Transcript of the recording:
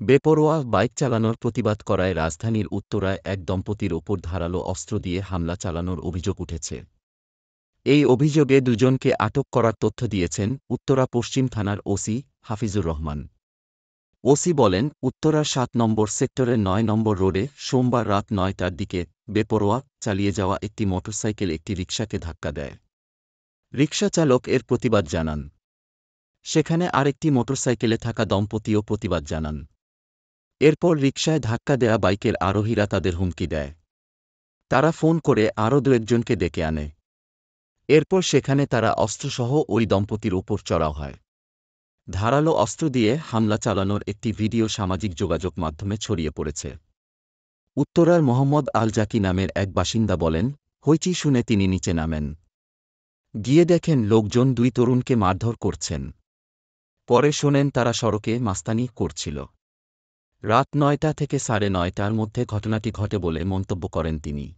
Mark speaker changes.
Speaker 1: বেপরোয়া বাইক চালানোর প্রতিবাদ করায় রাজধানীর উত্তরায় এক দম্পতির ওপর ধারালো অস্ত্র দিয়ে হামলা চালানোর অভিযোগ উঠেছে। এই অভিযোগে দুজনকে আটক করার তথ্য দিয়েছেন উত্তরা পশ্চিম থানার ওসি হাফিজুর রহমান। ওসি বলেন, উত্তরার ৭ নম্বর সেক্টরের ৯ নম্বর রোডে সোমবার রাত ৯টার দিকে বেপরোয়া চালিয়ে যাওয়া একটি মোটরসাইকেল একটি রিকশাকে ধাক্কা দেয়। রিকশা চালক এর প্রতিবাদ জানান। সেখানে আরেকটি মোটরসাইকেলে থাকা দম্পতিও প্রতিবাদ জানান। এরপর রিকশায় ধাক্কা দেয়া বাইকের আরোহীরা তাদের হুমকি দেয়। তারা ফোন করে আরও দু-একজনকে ডেকে আনে। এরপর সেখানে তারা অস্ত্রসহ ওই দম্পতির ওপর চড়াও হয়। ধারালো অস্ত্র দিয়ে হামলা চালানোর একটি ভিডিও সামাজিক যোগাযোগ মাধ্যমে ছড়িয়ে পড়েছে। উত্তরার মোহাম্মদ আল জাকি নামের এক বাসিন্দা বলেন, হইচই শুনে তিনি নিচে নামেন। গিয়ে দেখেন লোকজন দুই তরুণকে মারধর করছেন। পরে শোনেন তারা সড়কে মাস্তানি করছিল। রাত ৯টা থেকে ৯:৩০টার মধ্যে ঘটনাটি ঘটে বলে মন্তব্য করেন তিনি।